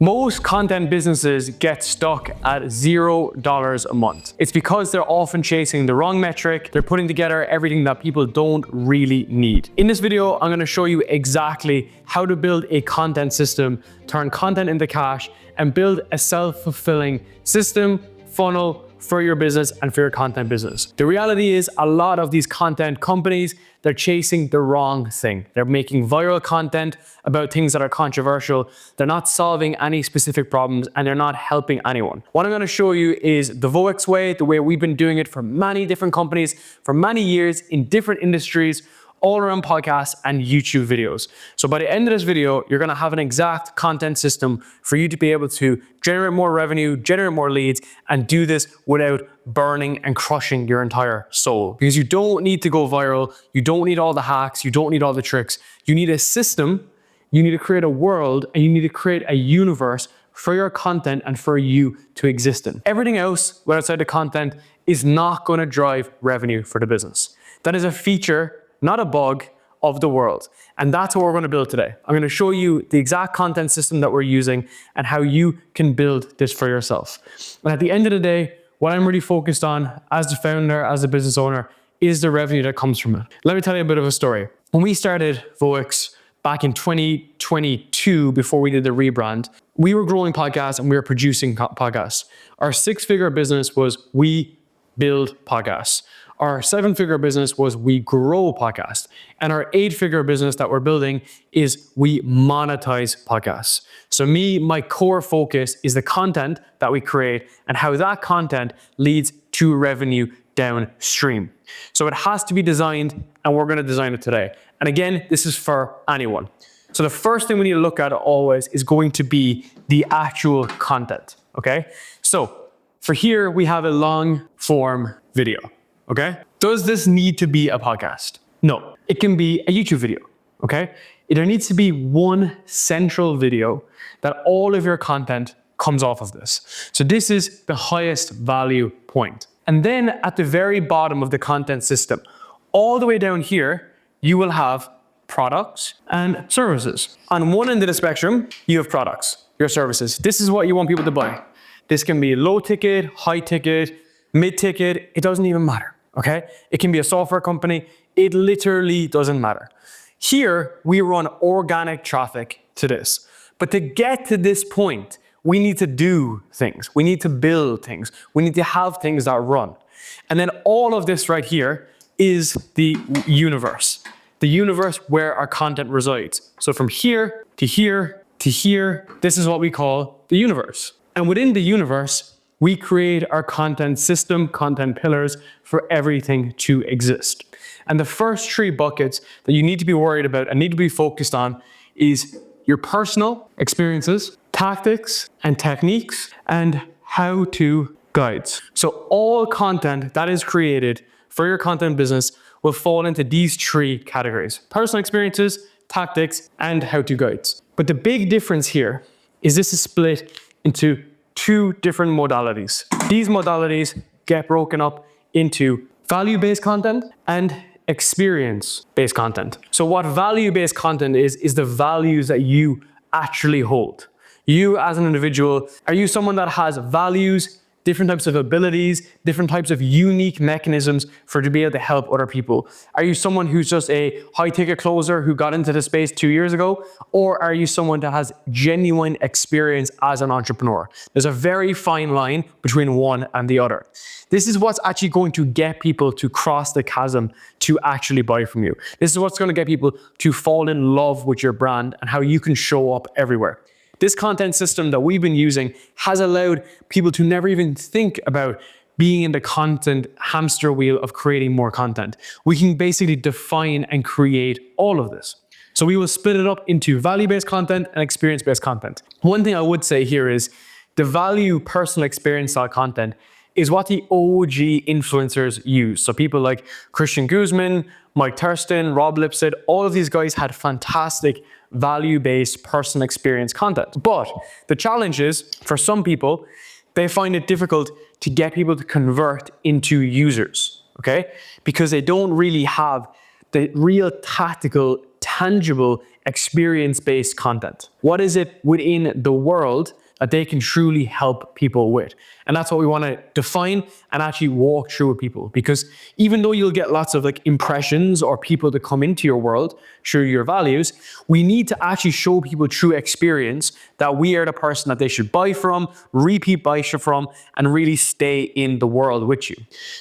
Most content businesses get stuck at $0 a month. It's because they're often chasing the wrong metric. They're putting together everything that people don't really need. In this video, I'm going to show you exactly how to build a content system, turn content into cash, and build a self-fulfilling system, funnel, for your business and for your content business. The reality is a lot of these content companies, they're chasing the wrong thing. They're making viral content about things that are controversial. They're not solving any specific problems and they're not helping anyone. What I'm going to show you is the Voex way, the way we've been doing it for many different companies for many years in different industries, all around podcasts and YouTube videos. So by the end of this video, you're gonna have an exact content system for you to be able to generate more revenue, generate more leads, and do this without burning and crushing your entire soul. Because you don't need to go viral, you don't need all the hacks, you don't need all the tricks. You need a system, you need to create a world, and you need to create a universe for your content and for you to exist in. Everything else, outside the content, is not gonna drive revenue for the business. That is a feature, not a bug, of the world. And that's what we're going to build today. I'm going to show you the exact content system that we're using and how you can build this for yourself. And at the end of the day, what I'm really focused on as the founder, as a business owner, is the revenue that comes from it. Let me tell you a bit of a story. When we started Voex back in 2022, before we did the rebrand, we were growing podcasts and we were producing podcasts. Our six-figure business was we build podcasts. Our seven-figure business was we grow podcasts. And our eight-figure business that we're building is we monetize podcasts. So my core focus is the content that we create and how that content leads to revenue downstream. So it has to be designed, and we're going to design it today. And again, this is for anyone. So the first thing we need to look at always is going to be the actual content, okay? So for here, we have a long form video. Okay? Does this need to be a podcast? No. It can be a YouTube video. Okay? There needs to be one central video that all of your content comes off of this. So this is the highest value point. And then at the very bottom of the content system, all the way down here, you will have products and services. On one end of the spectrum, you have products, your services. This is what you want people to buy. This can be low ticket, high ticket, mid ticket. It doesn't even matter. Okay? It can be a software company. It literally doesn't matter. Here, we run organic traffic to this. But to get to this point, we need to do things. We need to build things. We need to have things that run. And then all of this right here is the universe. The universe where our content resides. So from here to here to here, this is what we call the universe. And within the universe, we create our content system, content pillars for everything to exist. And the first three buckets that you need to be worried about and need to be focused on is your personal experiences, tactics and techniques, and how-to guides. So all content that is created for your content business will fall into these three categories: personal experiences, tactics, and how-to guides. But the big difference here is this is split into two different modalities. These modalities get broken up into value-based content and experience-based content. So what value-based content is the values that you actually hold. You as an individual, are you someone that has values, different types of abilities, different types of unique mechanisms for to be able to help other people? Are you someone who's just a high ticket closer who got into the space 2 years ago? Or are you someone that has genuine experience as an entrepreneur? There's a very fine line between one and the other. This is what's actually going to get people to cross the chasm to actually buy from you. This is what's going to get people to fall in love with your brand and how you can show up everywhere. This content system that we've been using has allowed people to never even think about being in the content hamster wheel of creating more content. We can basically define and create all of this. So we will split it up into value-based content and experience-based content. One thing I would say here is the value personal experience style content is what the OG influencers use. So people like Christian Guzman, Mike Thurston, Rob Lipset, all of these guys had fantastic value-based personal experience content. But the challenge is, for some people, they find it difficult to get people to convert into users, okay? Because they don't really have the real tactical tangible, experience-based content? What is it within the world that they can truly help people with? And that's what we want to define and actually walk through with people. Because even though you'll get lots of like impressions or people to come into your world through your values, we need to actually show people through experience that we are the person that they should buy from, repeat buy from, and really stay in the world with you.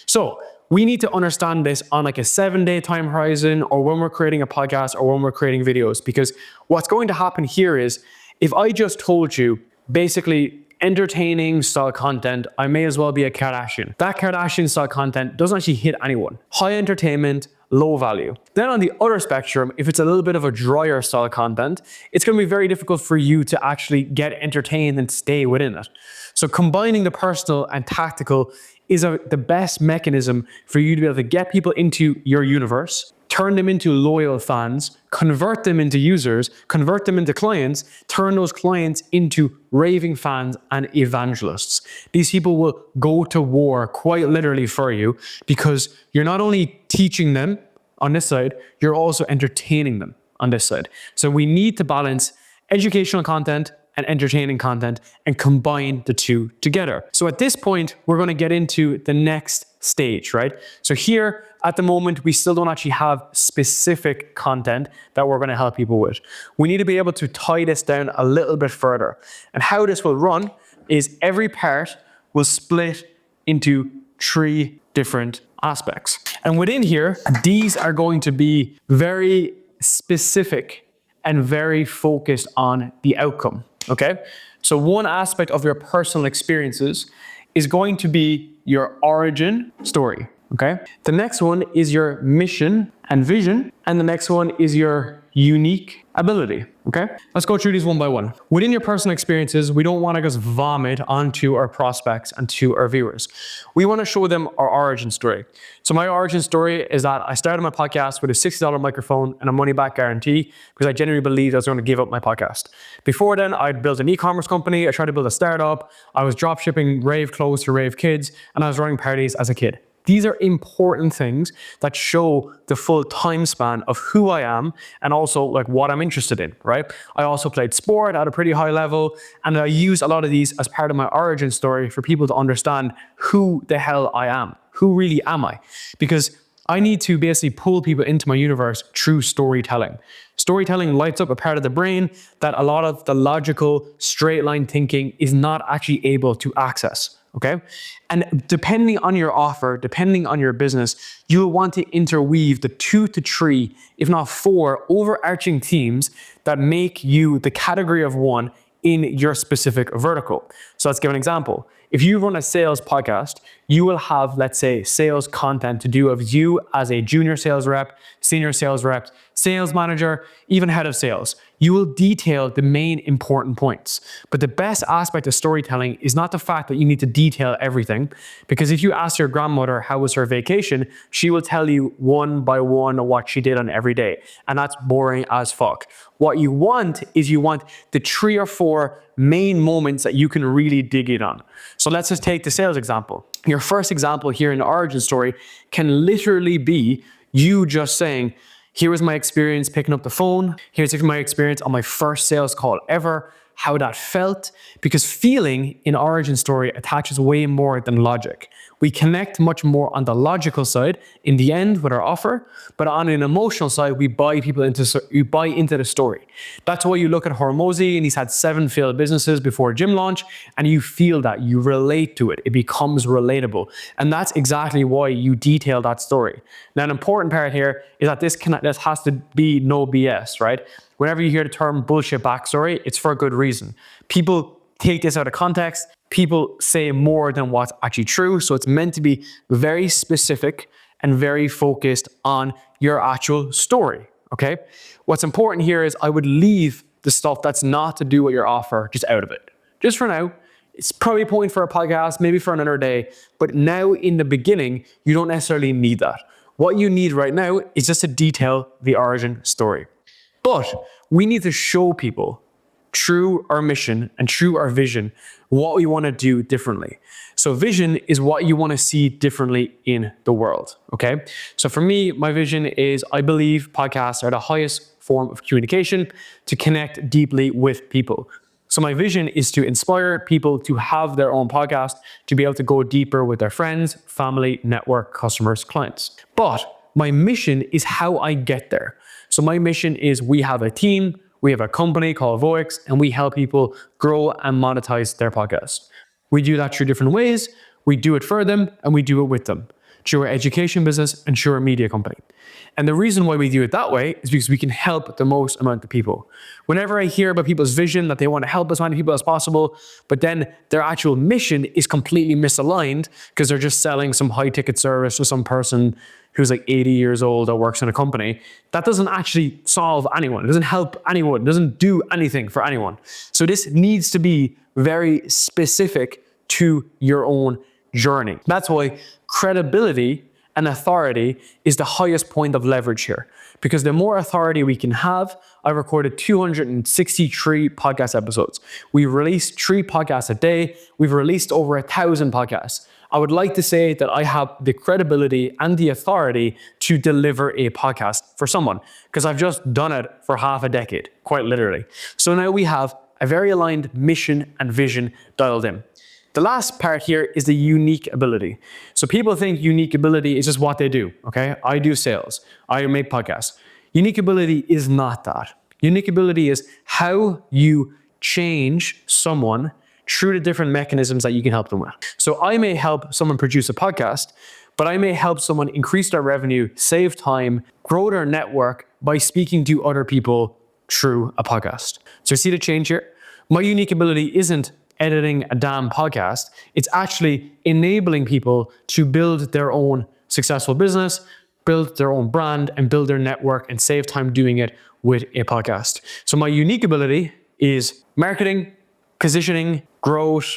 So we need to understand this on like a 7-day time horizon, or when we're creating a podcast, or when we're creating videos. Because what's going to happen here is, if I just told you basically entertaining style content, I may as well be a Kardashian. That Kardashian style content doesn't actually hit anyone. High entertainment, low value. Then on the other spectrum, if it's a little bit of a drier style content, it's going to be very difficult for you to actually get entertained and stay within it. So combining the personal and tactical is the best mechanism for you to be able to get people into your universe, turn them into loyal fans, convert them into users, convert them into clients, turn those clients into raving fans and evangelists. These people will go to war quite literally for you, because you're not only teaching them on this side, you're also entertaining them on this side. So we need to balance educational content and entertaining content and combine the two together. So at this point, we're going to get into the next stage, right? So here at the moment, we still don't actually have specific content that we're going to help people with. We need to be able to tie this down a little bit further. And how this will run is every part will split into 3 different aspects. And within here, these are going to be very specific and very focused on the outcome. Okay, so one aspect of your personal experiences is going to be your origin story. Okay, the next one is your mission and vision, and the next one is your unique ability. Okay, let's go through these one by one. Within your personal experiences, we don't want to just vomit onto our prospects and to our viewers. We want to show them our origin story. So my origin story is that I started my podcast with a $60 microphone and a money back guarantee, because I genuinely believed I was going to give up my podcast. Before then, I'd built an e-commerce company. I tried to build a startup. I was drop shipping rave clothes to rave kids, and I was running parties as a kid. These are important things that show the full time span of who I am and also like what I'm interested in, right? I also played sport at a pretty high level, and I use a lot of these as part of my origin story for people to understand who the hell I am. Who really am I? Because I need to basically pull people into my universe through storytelling. Storytelling lights up a part of the brain that a lot of the logical, straight line thinking is not actually able to access. Okay. And depending on your offer, depending on your business, you'll want to interweave the 2 to 3, if not 4 overarching themes that make you the category of one in your specific vertical. So let's give an example. If you run a sales podcast, you will have, let's say, sales content to do of you as a junior sales rep, senior sales rep, sales manager, even head of sales. You will detail the main important points. But the best aspect of storytelling is not the fact that you need to detail everything, because if you ask your grandmother how was her vacation, she will tell you one by one what she did on every day. And that's boring as fuck. What you want is you want the 3 or 4 main moments that you can really dig in on. So let's just take the sales example. Your first example here in the origin story can literally be you just saying, here was my experience picking up the phone. Here's my experience on my first sales call ever, how that felt, because feeling in origin story attaches way more than logic. We connect much more on the logical side in the end with our offer, but on an emotional side, we buy people into the story. That's why you look at Hormozy and he's had 7 failed businesses before gym launch, and you feel that, you relate to it. It becomes relatable. And that's exactly why you detail that story. Now, an important part here is that this has to be no BS, right? Whenever you hear the term bullshit backstory, it's for a good reason. People take this out of context. People say more than what's actually true. So it's meant to be very specific and very focused on your actual story, okay? What's important here is I would leave the stuff that's not to do with your offer just out of it. Just for now. It's probably a point for a podcast, maybe for another day. But now in the beginning, you don't necessarily need that. What you need right now is just to detail the origin story. But we need to show people through our mission and through our vision what we want to do differently. So vision is what you want to see differently in the world, okay? So for me, my vision is I believe podcasts are the highest form of communication to connect deeply with people. So my vision is to inspire people to have their own podcast, to be able to go deeper with their friends, family, network, customers, clients. But my mission is how I get there. So my mission is we have a team, we have a company called Voix, and we help people grow and monetize their podcast. We do that through different ways. We do it for them and we do it with them, through our education business and through our media company. And the reason why we do it that way is because we can help the most amount of people. Whenever I hear about people's vision that they want to help as many people as possible, but then their actual mission is completely misaligned because they're just selling some high ticket service to some person who's like 80 years old that works in a company, that doesn't actually solve anyone. It doesn't help anyone. It doesn't do anything for anyone. So this needs to be very specific to your own journey. That's why credibility and authority is the highest point of leverage here. Because the more authority we can have, I recorded 263 podcast episodes. We released 3 podcasts a day. We've released over 1,000 podcasts. I would like to say that I have the credibility and the authority to deliver a podcast for someone, because I've just done it for half a decade, quite literally. So now we have a very aligned mission and vision dialed in. The last part here is the unique ability. So people think unique ability is just what they do, okay? I do sales, I make podcasts. Unique ability is not that. Unique ability is how you change someone through the different mechanisms that you can help them with. So I may help someone produce a podcast, but I may help someone increase their revenue, save time, grow their network by speaking to other people through a podcast. So see the change here? My unique ability isn't editing a damn podcast. It's actually enabling people to build their own successful business, build their own brand, and build their network and save time doing it with a podcast. So my unique ability is marketing, positioning, growth,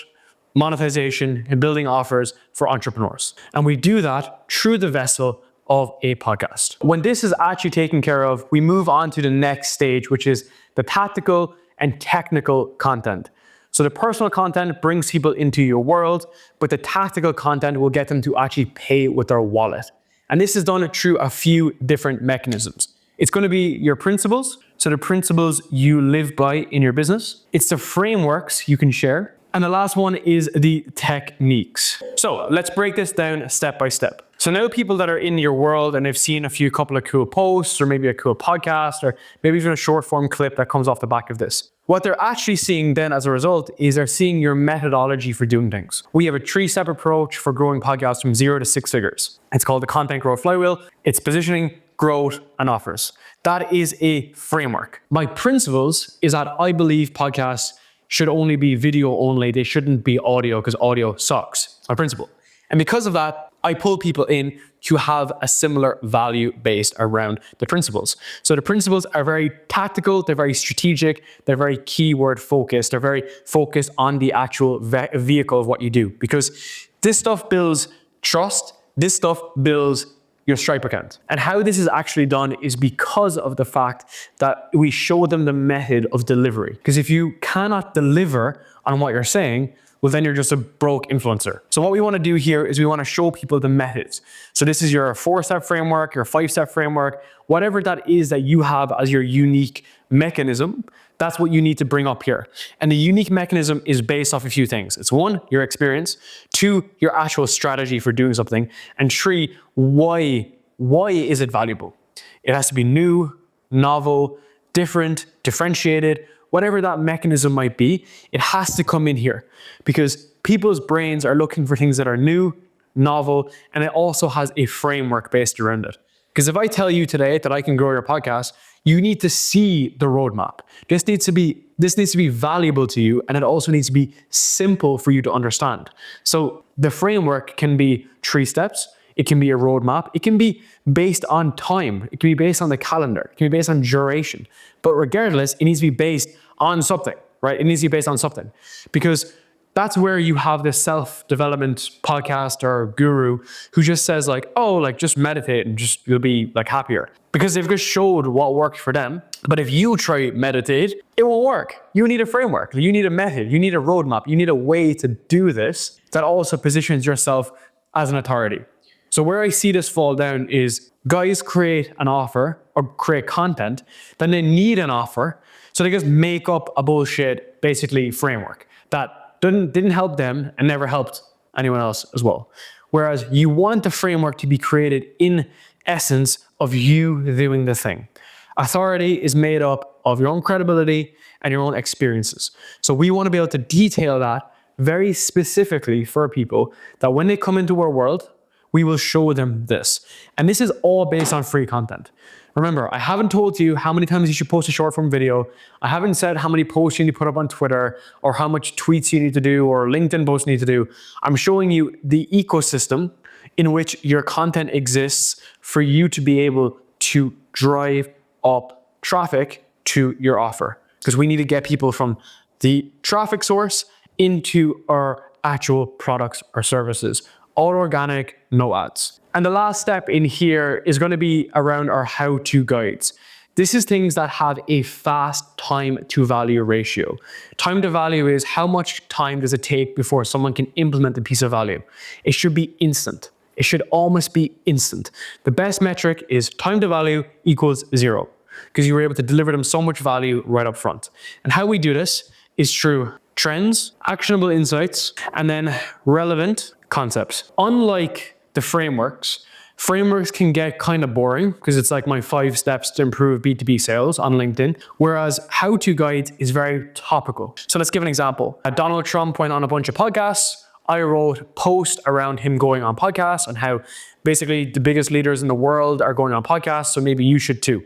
monetization, and building offers for entrepreneurs. And we do that through the vessel of a podcast. When this is actually taken care of, we move on to the next stage, which is the tactical and technical content. So the personal content brings people into your world, but the tactical content will get them to actually pay with their wallet. And this is done through a few different mechanisms. It's going to be your principles. So the principles you live by in your business. It's the frameworks you can share. And the last one is the techniques. So let's break this down step by step. So now people that are in your world and they've seen a couple of cool posts or maybe a cool podcast or maybe even a short form clip that comes off the back of this. What they're actually seeing then as a result is they're seeing your methodology for doing things. We have a 3-step approach for growing podcasts from 0 to 6 figures. It's called the content growth flywheel. It's positioning, growth, and offers. That is a framework. My principles is that I believe podcasts should only be video only. They shouldn't be audio because audio sucks. My principle. And because of that, I pull people in to have a similar value based around the principles. So the principles are very tactical, they're very strategic, they're very keyword focused, they're very focused on the actual vehicle of what you do. Because this stuff builds trust, this stuff builds your Stripe account. And how this is actually done is because of the fact that we show them the method of delivery. Because if you cannot deliver on what you're saying, well, then you're just a broke influencer. So what we want to do here is we want to show people the methods. So this is your 4-step framework, your 5-step framework, whatever that is that you have as your unique mechanism, that's what you need to bring up here. And the unique mechanism is based off a few things. It's 1, your experience, 2, your actual strategy for doing something, and 3, why is it valuable? It has to be new, novel, different, differentiated, whatever that mechanism might be, it has to come in here because people's brains are looking for things that are new, novel, and it also has a framework based around it. Because if I tell you today that I can grow your podcast, you need to see the roadmap. This needs to be valuable to you, and it also needs to be simple for you to understand. So the framework can be 3 steps. It can be a roadmap. It can be based on time. It can be based on the calendar. It can be based on duration. But regardless, it needs to be based on something, right? It needs to be based on something because that's where you have this self-development podcast or guru who just says like, oh, like just meditate and just you'll be like happier because they've just showed what worked for them. But if you try meditate, it won't work. You need a framework. You need a method. You need a roadmap. You need a way to do this that also positions yourself as an authority. So where I see this fall down is guys create an offer or create content, then they need an offer. So they just make up a bullshit, basically, framework that didn't help them and never helped anyone else as well. Whereas you want the framework to be created in essence of you doing the thing. Authority is made up of your own credibility and your own experiences. So we want to be able to detail that very specifically for people that when they come into our world, we will show them this. And this is all based on free content. Remember, I haven't told you how many times you should post a short form video. I haven't said how many posts you need to put up on Twitter or how much tweets you need to do or LinkedIn posts you need to do. I'm showing you the ecosystem in which your content exists for you to be able to drive up traffic to your offer. Because we need to get people from the traffic source into our actual products or services. All organic, no ads. And the last step in here is going to be around our how-to guides. This is things that have a fast time to value ratio. Time to value is how much time does it take before someone can implement a piece of value. It should be instant. It should almost be instant. The best metric is time to value equals 0, because you were able to deliver them so much value right up front. And how we do this is through trends, actionable insights, and then relevant concepts. Unlike the frameworks can get kind of boring because it's like my 5 steps to improve B2B sales on LinkedIn, whereas how-to guides is very topical. So let's give an example. Donald Trump went on a bunch of podcasts. I wrote a post around him going on podcasts and how basically the biggest leaders in the world are going on podcasts, so maybe you should too.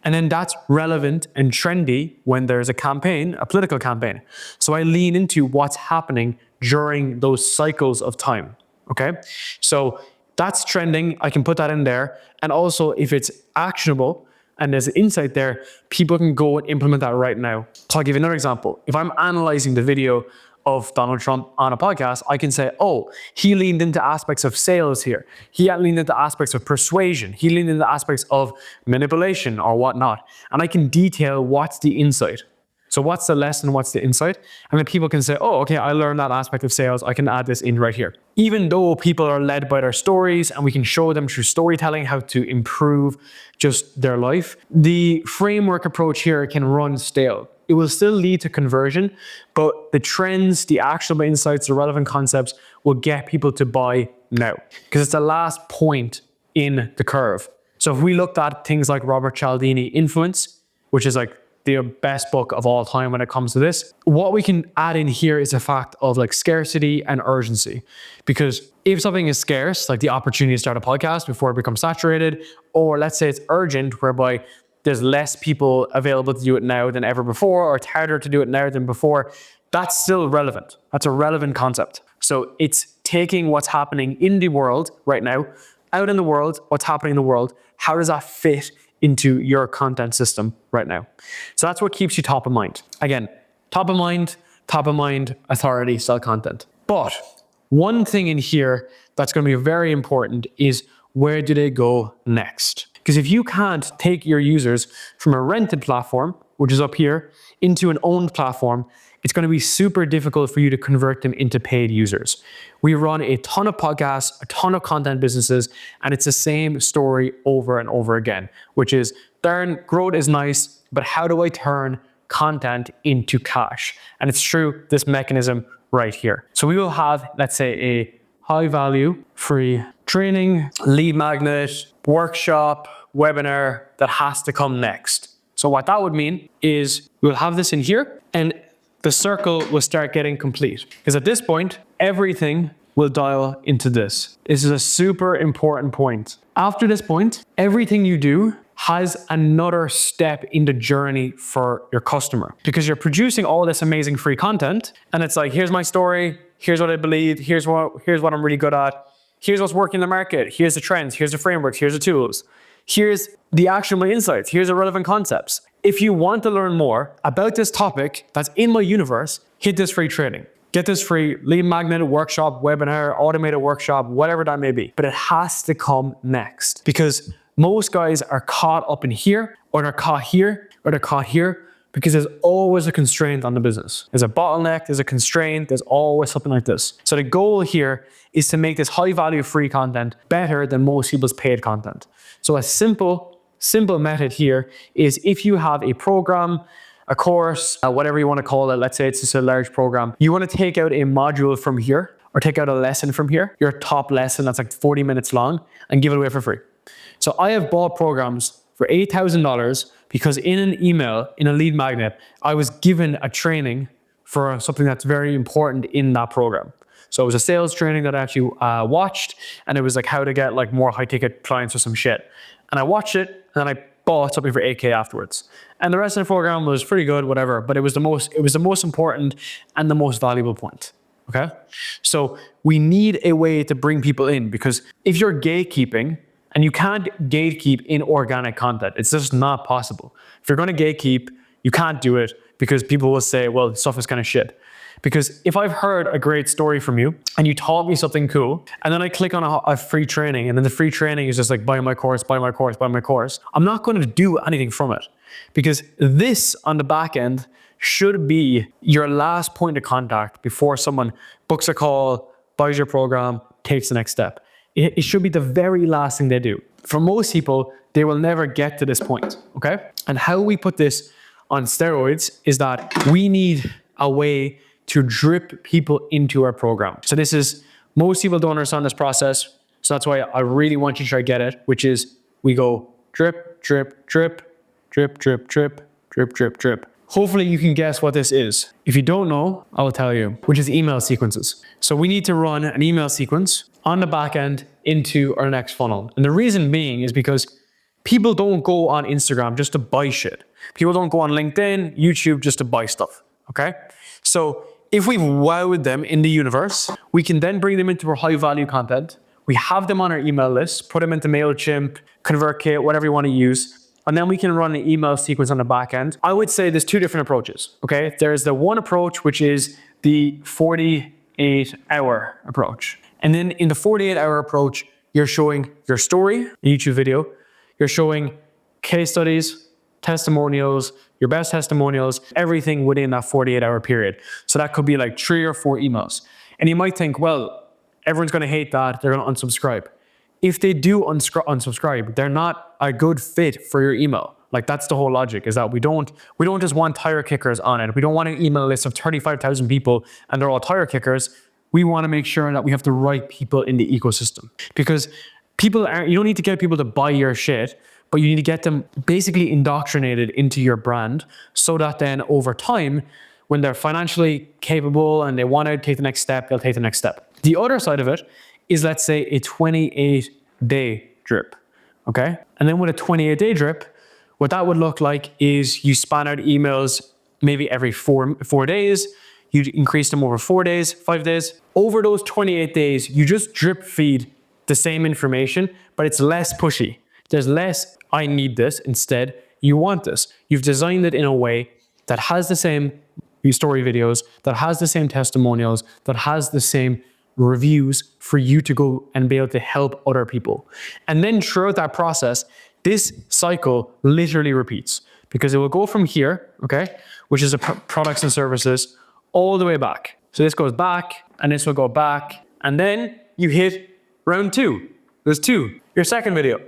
And then that's relevant and trendy when there's a campaign, a political campaign. So I lean into what's happening during those cycles of time, okay? So that's trending, I can put that in there. And also if it's actionable and there's an insight there, people can go and implement that right now. So I'll give you another example. If I'm analyzing the video of Donald Trump on a podcast, I can say, oh, he leaned into aspects of sales here. He leaned into aspects of persuasion. He leaned into aspects of manipulation or whatnot. And I can detail what's the insight. So what's the lesson, what's the insight? And then people can say, oh, okay, I learned that aspect of sales. I can add this in right here. Even though people are led by their stories and we can show them through storytelling how to improve just their life, the framework approach here can run stale. It will still lead to conversion, but the trends, the actionable insights, the relevant concepts will get people to buy now because it's the last point in the curve. So if we looked at things like Robert Cialdini Influence, which is like the best book of all time when it comes to this, what we can add in here is a fact of like scarcity and urgency. Because if something is scarce, like the opportunity to start a podcast before it becomes saturated, or let's say it's urgent, whereby there's less people available to do it now than ever before, or it's harder to do it now than before, that's still relevant. That's a relevant concept. So it's taking what's happening in the world right now, out in the world, what's happening in the world, how does that fit into your content system right now? So that's what keeps you top of mind. Again, top of mind, authority, sell content. But one thing in here that's going to be very important is where do they go next? Because if you can't take your users from a rented platform, which is up here, into an owned platform, it's going to be super difficult for you to convert them into paid users. We run a ton of podcasts, a ton of content businesses, and it's the same story over and over again, which is, Darren, growth is nice, but how do I turn content into cash? And it's through this mechanism right here. So we will have, let's say, a high value, free training, lead magnet, workshop, webinar that has to come next. So what that would mean is we'll have this in here and the circle will start getting complete. Because at this point, everything will dial into this. This is a super important point. After this point, everything you do has another step in the journey for your customer. Because you're producing all this amazing free content and it's like, here's my story, here's what I believe, here's what I'm really good at, here's what's working in the market, here's the trends, here's the frameworks, here's the tools, here's the actionable insights, here's the relevant concepts. If you want to learn more about this topic that's in my universe, hit this free training. Get this free lead magnet, workshop, webinar, automated workshop, whatever that may be. But it has to come next because most guys are caught up in here, or they're caught here, or they're caught here, because there's always a constraint on the business. There's a bottleneck, there's a constraint, there's always something like this. So the goal here is to make this high value free content better than most people's paid content. So a simple method here is if you have a program, a course, whatever you want to call it, let's say it's just a large program, you want to take out a module from here or take out a lesson from here, your top lesson that's like 40 minutes long, and give it away for free. So I have bought programs for $8,000 because in an email, in a lead magnet, I was given a training for something that's very important in that program. So it was a sales training that I actually watched, and it was like how to get like more high ticket clients or some shit. And I watched it and then I bought something for $8K afterwards. And the rest of the program was pretty good, whatever, but it was the most important and the most valuable point. Okay? So we need a way to bring people in, because if you're gatekeeping, and you can't gatekeep in organic content, it's just not possible. If you're going to gatekeep, you can't do it because people will say, well, stuff is kind of shit. Because if I've heard a great story from you and you taught me something cool, and then I click on a free training, and then the free training is just like, buy my course, buy my course, buy my course, I'm not going to do anything from it. Because this on the back end should be your last point of contact before someone books a call, buys your program, takes the next step. It should be the very last thing they do. For most people, they will never get to this point, okay? And how we put this on steroids is that we need a way to drip people into our program. So this is, most people don't understand this process, so that's why I really want you to try to get it, which is we go drip, drip, drip, drip, drip, drip, drip, drip, drip. Hopefully you can guess what this is. If you don't know, I will tell you, which is email sequences. So we need to run an email sequence on the back end into our next funnel. And the reason being is because people don't go on Instagram just to buy shit. People don't go on LinkedIn, YouTube just to buy stuff, okay? So if we've wowed them in the universe, we can then bring them into our high value content. We have them on our email list, put them into MailChimp, ConvertKit, whatever you want to use. And then we can run an email sequence on the back end. I would say there's two different approaches, okay? There's the one approach, which is the 48-hour approach. And then in the 48-hour approach, you're showing your story, a YouTube video. You're showing case studies, testimonials, your best testimonials, everything within that 48-hour period. So that could be like 3 or 4 emails. And you might think, well, everyone's gonna hate that, they're gonna unsubscribe. If they do unsubscribe, they're not a good fit for your email. Like that's the whole logic, is that we don't just want tire kickers on it. We don't want an email list of 35,000 people and they're all tire kickers. We want to make sure that we have the right people in the ecosystem, because you don't need to get people to buy your shit, but you need to get them basically indoctrinated into your brand so that then over time, when they're financially capable and they want to take the next step, they'll take the next step. The other side of it is, let's say, a 28-day drip, okay? And then with a 28-day drip, what that would look like is you span out emails maybe every four days. You increase them over 4 days, 5 days. Over those 28 days, you just drip feed the same information, but it's less pushy. There's less, I need this. Instead, you want this. You've designed it in a way that has the same story videos, that has the same testimonials, that has the same reviews for you to go and be able to help other people. And then throughout that process, this cycle literally repeats, because it will go from here, okay, which is products and services, all the way back. So this goes back, and this will go back, and then you hit round 2. There's 2, your second video,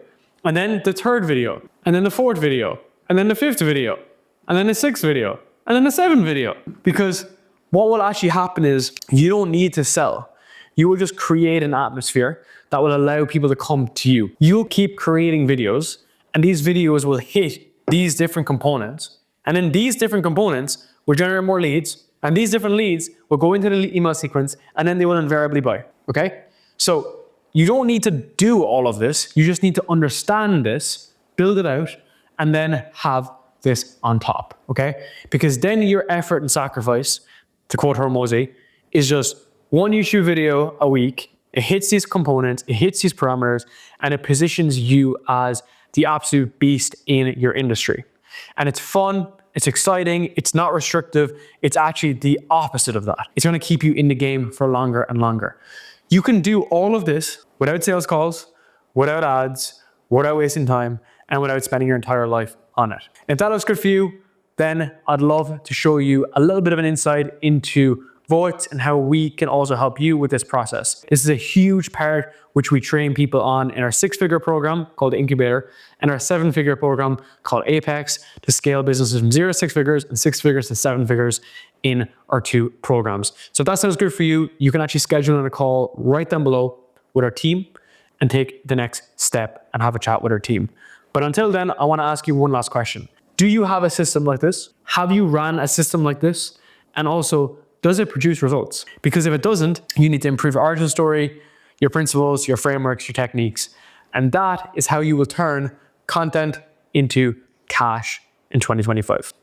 and then the third video, and then the fourth video, and then the fifth video, and then the sixth video, and then the seventh video. Because what will actually happen is you don't need to sell. You will just create an atmosphere that will allow people to come to you. You'll keep creating videos, and these videos will hit these different components, and then these different components will generate more leads, and these different leads will go into the email sequence, and then they will invariably buy, okay? So you don't need to do all of this. You just need to understand this, build it out, and then have this on top, okay? Because then your effort and sacrifice, to quote Hormozy, is just one YouTube video a week. It hits these components, it hits these parameters, and it positions you as the absolute beast in your industry. And it's fun, it's exciting, it's not restrictive, it's actually the opposite of that. It's gonna keep you in the game for longer and longer. You can do all of this without sales calls, without ads, without wasting time, and without spending your entire life on it. If that looks good for you, then I'd love to show you a little bit of an insight into voice and how we can also help you with this process. This is a huge part which we train people on in our 6-figure program called Incubator and our 7-figure program called Apex to scale businesses from 0 to 6 figures and 6 figures to 7 figures in our 2 programs. So if that sounds good for you, you can actually schedule in a call right down below with our team and take the next step and have a chat with our team. But until then, I want to ask you one last question. Do you have a system like this? Have you run a system like this? And also, does it produce results? Because if it doesn't, you need to improve your origin story, your principles, your frameworks, your techniques. And that is how you will turn content into cash in 2025.